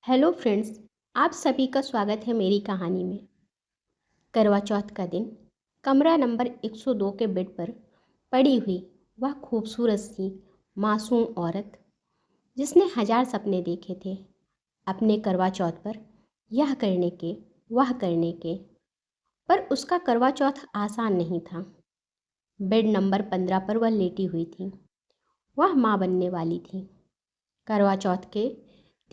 Hello friends. आप सभी का स्वागत है मेरी कहानी में। करवा चौथ का दिन कमरा नंबर 102 के बेड पर पड़ी हुई वह खूबसूरत सी मासूम औरत जिसने हजार सपने देखे थे अपने करवा चौथ पर, यह करने के वह करने के, पर उसका करवा चौथ आसान नहीं था। बेड नंबर 15 पर वह लेटी हुई थी। वह माँ बनने वाली थी। करवा चौथ के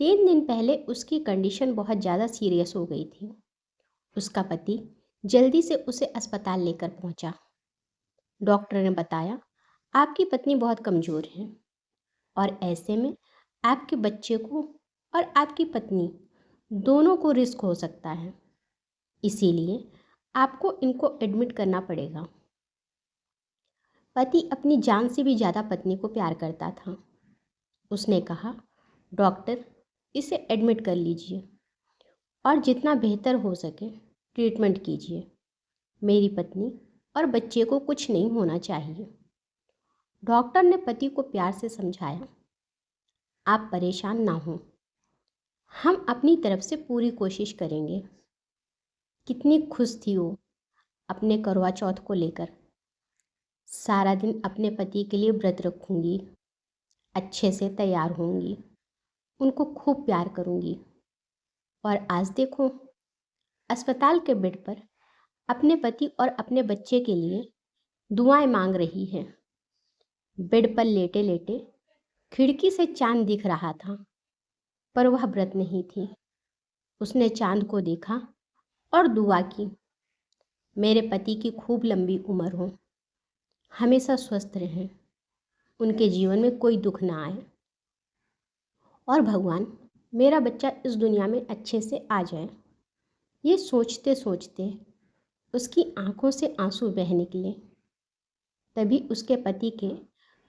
3 दिन पहले उसकी कंडीशन बहुत ज़्यादा सीरियस हो गई थी। उसका पति जल्दी से उसे अस्पताल लेकर पहुंचा। डॉक्टर ने बताया, आपकी पत्नी बहुत कमज़ोर है और ऐसे में आपके बच्चे को और आपकी पत्नी दोनों को रिस्क हो सकता है, इसीलिए आपको इनको एडमिट करना पड़ेगा। पति अपनी जान से भी ज़्यादा पत्नी को प्यार करता था। उसने कहा, डॉक्टर, इसे एडमिट कर लीजिए और जितना बेहतर हो सके ट्रीटमेंट कीजिए। मेरी पत्नी और बच्चे को कुछ नहीं होना चाहिए। डॉक्टर ने पति को प्यार से समझाया, आप परेशान ना हो, हम अपनी तरफ से पूरी कोशिश करेंगे। कितनी खुश थी वो अपने करवा चौथ को लेकर। सारा दिन अपने पति के लिए व्रत रखूंगी, अच्छे से तैयार होंगी, उनको खूब प्यार करूंगी। और आज देखो, अस्पताल के बेड पर अपने पति और अपने बच्चे के लिए दुआएं मांग रही है। बेड पर लेटे लेटे खिड़की से चांद दिख रहा था, पर वह व्रत नहीं थी। उसने चांद को देखा और दुआ की, मेरे पति की खूब लंबी उम्र हो, हमेशा स्वस्थ रहें, उनके जीवन में कोई दुख ना आए, और भगवान मेरा बच्चा इस दुनिया में अच्छे से आ जाए। ये सोचते सोचते उसकी आंखों से आंसू बह निकले। तभी उसके पति के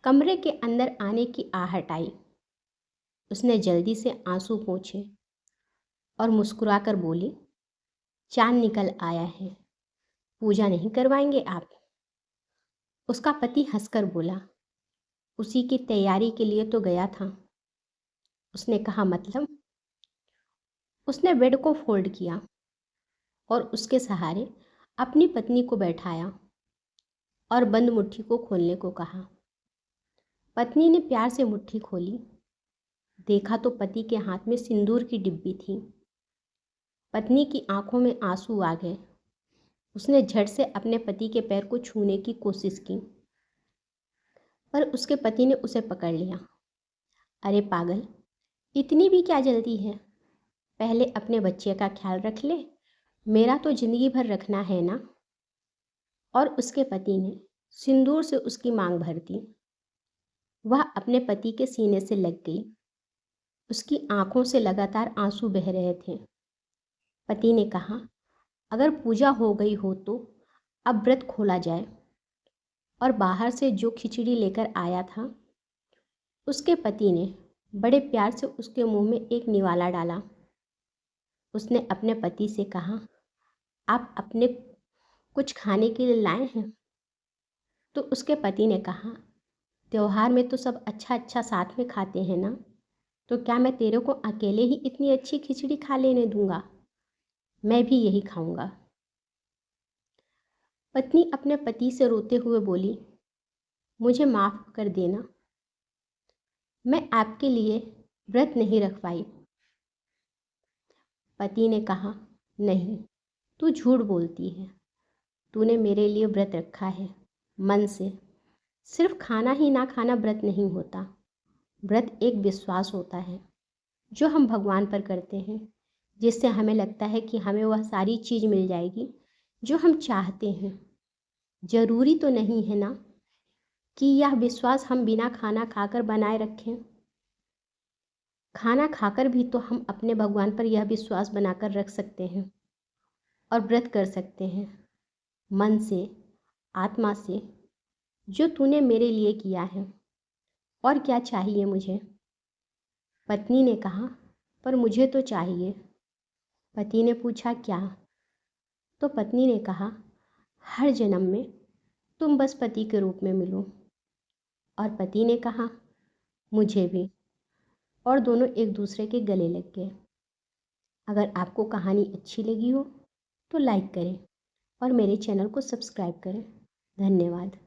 कमरे के अंदर आने की आहट आई। उसने जल्दी से आंसू पोंछे और मुस्कुराकर बोली, चांद निकल आया है, पूजा नहीं करवाएंगे आप? उसका पति हंसकर बोला, उसी की तैयारी के लिए तो गया था। उसने कहा, मतलब? उसने बेड को फोल्ड किया और उसके सहारे अपनी पत्नी को बैठाया और बंद मुट्ठी को खोलने को कहा। पत्नी ने प्यार से मुट्ठी खोली। देखा तो पति के हाथ में सिंदूर की डिब्बी थी। पत्नी की आंखों में आंसू आ गए। उसने झट से अपने पति के पैर को छूने की कोशिश की, पर उसके पति ने उसे पकड़ लिया। अरे पागल, इतनी भी क्या जल्दी है? पहले अपने बच्चे का ख्याल रख ले, मेरा तो जिंदगी भर रखना है ना। और उसके पति ने सिंदूर से उसकी मांग भर दी। वह अपने पति के सीने से लग गई। उसकी आंखों से लगातार आंसू बह रहे थे। पति ने कहा, अगर पूजा हो गई हो तो अब व्रत खोला जाए। और बाहर से जो खिचड़ी लेकर आया था, उसके पति ने बड़े प्यार से उसके मुंह में एक निवाला डाला। उसने अपने पति से कहा, आप अपने कुछ खाने के लिए लाए हैं? तो उसके पति ने कहा, त्योहार में तो सब अच्छा अच्छा साथ में खाते हैं ना, तो क्या मैं तेरे को अकेले ही इतनी अच्छी खिचड़ी खा लेने दूंगा? मैं भी यही खाऊंगा। पत्नी अपने पति से रोते हुए बोली, मुझे माफ़ कर देना, मैं आपके लिए व्रत नहीं रख पाई। पति ने कहा, नहीं, तू झूठ बोलती है, तूने मेरे लिए व्रत रखा है मन से। सिर्फ खाना ही ना खाना व्रत नहीं होता। व्रत एक विश्वास होता है जो हम भगवान पर करते हैं, जिससे हमें लगता है कि हमें वह सारी चीज़ मिल जाएगी जो हम चाहते हैं। जरूरी तो नहीं है ना कि यह विश्वास हम बिना खाना खाकर बनाए रखें। खाना खाकर भी तो हम अपने भगवान पर यह विश्वास बनाकर रख सकते हैं और व्रत कर सकते हैं मन से, आत्मा से, जो तूने मेरे लिए किया है। और क्या चाहिए मुझे? पत्नी ने कहा, पर मुझे तो चाहिए। पति ने पूछा, क्या? तो पत्नी ने कहा, हर जन्म में तुम बस पति के रूप में मिलो। और पति ने कहा, मुझे भी। और दोनों एक दूसरे के गले लग गए। अगर आपको कहानी अच्छी लगी हो तो लाइक करें और मेरे चैनल को सब्सक्राइब करें। धन्यवाद।